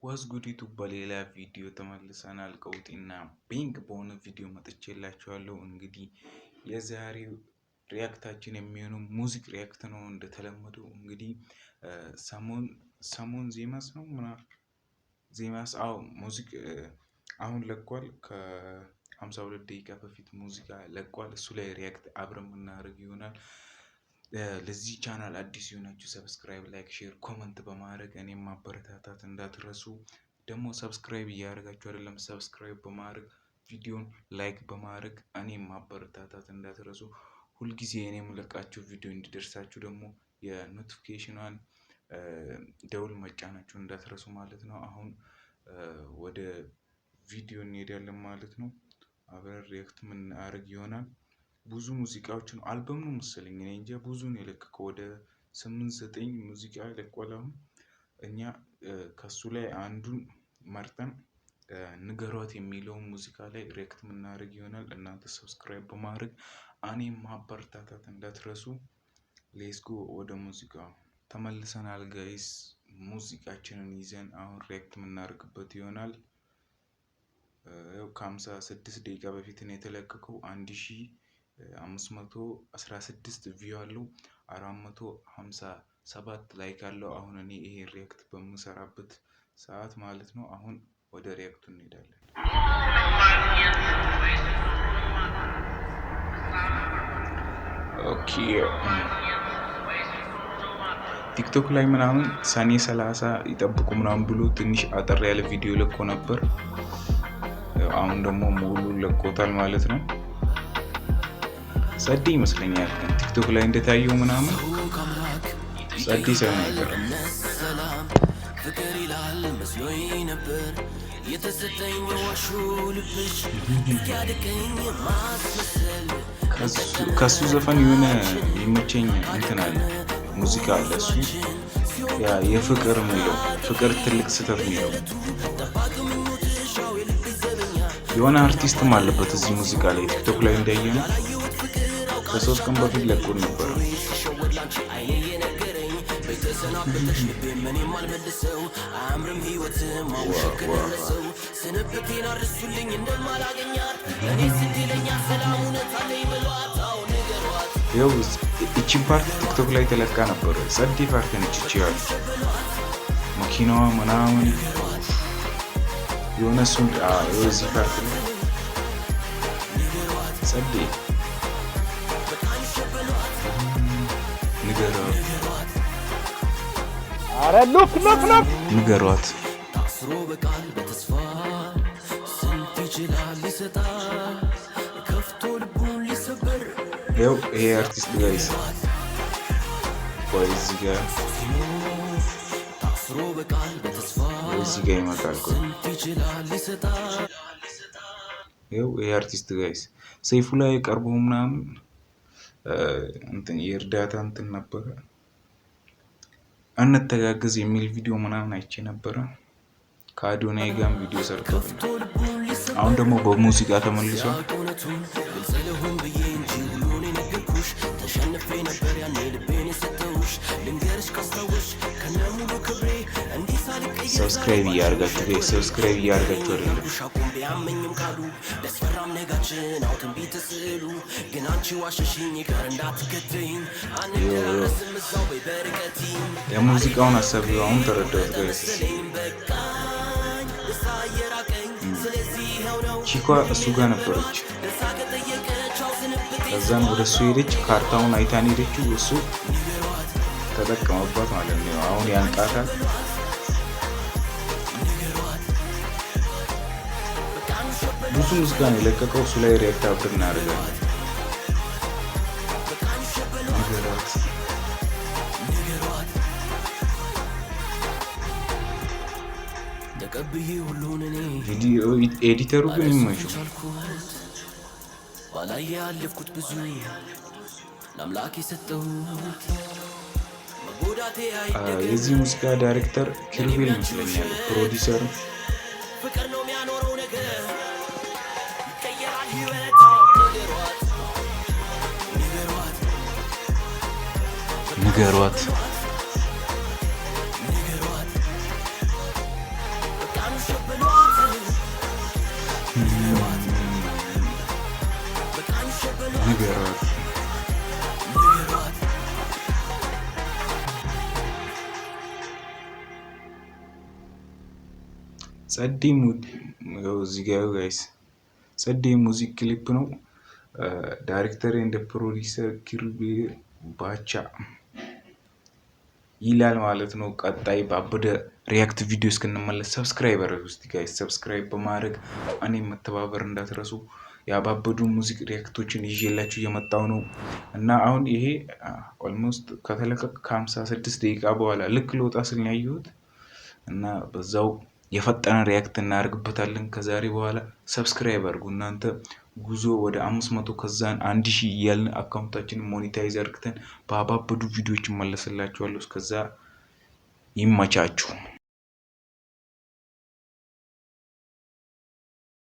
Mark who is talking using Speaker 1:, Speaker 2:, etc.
Speaker 1: ዋዝ ጉዲቱ በሌላ ቪዲዮ ተመልሰናል። ቀውጢና ቢንግ በሆነ ቪዲዮ መጥቼላችኋለሁ። እንግዲህ የዛሬው ሪያክታችን የሚሆነው ሙዚክ ሪያክት ነው። እንደተለመደው እንግዲህ ሰሞን ዜማስ ነው ዜማስ ሙዚክ አሁን ለቋል። ከ52 ደቂቃ በፊት ሙዚቃ ለቋል። እሱ ላይ ሪያክት አብረን የምናደርግ ይሆናል። ለዚህ ቻናል አዲስ የሆናችሁ ሰብስክራይብ፣ ላይክ፣ ሼር፣ ኮመንት በማድረግ እኔም ማበረታታት እንዳትረሱ። ደግሞ ሰብስክራይብ እያደረጋችሁ አይደለም፣ ሰብስክራይብ በማድረግ ቪዲዮን ላይክ በማድረግ እኔም ማበረታታት እንዳትረሱ። ሁልጊዜ እኔ የምለቃችሁ ቪዲዮ እንዲደርሳችሁ ደግሞ የኖቲፊኬሽኗን ደውል መጫናችሁ እንዳትረሱ ማለት ነው። አሁን ወደ ቪዲዮ እንሄዳለን ማለት ነው። አብረን ሪያክት የምናደርግ ይሆናል። ብዙ ሙዚቃዎችን አልበም ነው መሰለኝ፣ እኔ እንጃ። ብዙ ነው የለቀቀው፣ ወደ 8-9 ሙዚቃ ለቋል። አሁን እኛ ከሱ ላይ አንዱን መርጠን ንገሯት የሚለውን ሙዚቃ ላይ ሪያክት የምናደርግ ይሆናል። እናንተ ሰብስክራይብ በማድረግ እኔም ማበረታታት እንዳትረሱ። ሌትስ ጎ። ወደ ሙዚቃው ተመልሰናል ጋይስ። ሙዚቃችንን ይዘን አሁን ሪያክት የምናደርግበት ይሆናል። ከ56 ደቂቃ በፊት ነው የተለቀቀው። 1516 ቪው አለው፣ 457 ላይክ አለው። አሁን እኔ ይሄ ሪያክት በምሰራበት ሰዓት ማለት ነው። አሁን ወደ ሪያክቱ እንሄዳለን። ኦኬ። ቲክቶክ ላይ ምናምን ሰኔ 30 ይጠብቁ ምናምን ብሎ ትንሽ አጠር ያለ ቪዲዮ ለቆ ነበር። አሁን ደግሞ ሙሉ ለቆታል ማለት ነው። ጸዴ ይመስለኛል ቲክቶክ ላይ እንደታየው ምናምን ጸዴ ሳይሆን አይቀርም። ፍቅር ይላል መስሎኝ ነበር የተሰጠኝ ዋሹ ልብሽ ያደከኝ ማስመሰል። ከሱ ዘፈን የሆነ የሚመቸኝ እንትን አለ፣ ሙዚቃ አለ። እሱ ያ የፍቅር የሚለው ፍቅር ትልቅ ስህተት የሚለው የሆነ አርቲስትም አለበት እዚህ ሙዚቃ ላይ። ቲክቶክ ላይ እንዳየነው ከ3 ቀን በፊት ለቆ ነበር። ይኸው እቺን ፓርት ቲክቶክ ላይ ተለቃ ነበር። ጸዴ ፓርት ነች እቺ፣ ያሉ መኪናዋ ምናምን የሆነ እሱን የዚህ ፓርት ነው ጸዴ። ንገሯት ይኸው ይሄ አርቲስት ጋይስ እዚህ ጋር ይመጣል። ይኸው ይሄ አርቲስት ጋይስ ሰይፉ ላይ ቀርቦ ምናምን እንትን የእርዳታ እንትን ነበረ፣ እንተጋገዝ የሚል ቪዲዮ ምናምን አይቼ ነበረ። ከአዶናይ ጋርም ቪዲዮ ሰርቷል። አሁን ደግሞ በሙዚቃ ተመልሷል። ሰብስክራይብ እያደረጋችሁ ጋይስ፣ ሰብስክራይብ እያደረጋችሁ አይደለም። የሙዚቃውን ሀሳብ አሁን ተረዳሁት ጋይስ። ቺኳ እሱ ጋር ነበረች፣ ከዛም ወደ እሱ ሄደች። ካርታውን አይታን ሄደችው፣ እሱ ተጠቀመባት ማለት ነው። አሁን ያንቃታል። ብዙ ሙዚቃ ነው የለቀቀው። እሱ ላይ ሪያክት አብረን እናደርጋለን። ቪዲዮ ኤዲተሩ ግን ይመቸው። ባላይ ያለፍኩት ብዙ ለአምላክ የሰጠሁት መጎዳቴ አይደለም። የዚህ ሙዚቃ ዳይሬክተር ኪሩቤል ይመስለኛል። ፕሮዲውሰር ፍቅር ነው የሚያኖረው ነገር ይቀየራል ህይወት። ንገሯት ንገሯት ጸዴ እዚህ ጋር ጋይስ ጸዴ ሙዚክ ክሊፕ ነው። ዳይሬክተር እንደ ፕሮዲሰር ኪሩቤል ባቻ ይላል ማለት ነው። ቀጣይ ባበደ ሪያክት ቪዲዮ እስክንመለስ ሰብስክራይብ አድርጉ እስቲ ጋይስ። ሰብስክራይብ በማድረግ እኔም መተባበር እንዳትረሱ። ያባበዱ ሙዚክ ሪያክቶችን ይዤላችሁ እየመጣሁ ነው እና አሁን ይሄ ኦልሞስት ከተለቀቀ ከ56 ደቂቃ በኋላ ልክ ልወጣ ስል ነው ያየሁት እና በዛው የፈጠነ ሪያክት እናደርግበታለን። ከዛሬ በኋላ ሰብስክራይብ አድርጉ እናንተ። ጉዞ ወደ 500 ከዛን 1000 እያልን አካውንታችንን ሞኔታይዝ አድርግተን በአባበዱ ቪዲዮዎች እመለስላችኋለሁ። እስከዛ ይመቻችሁ።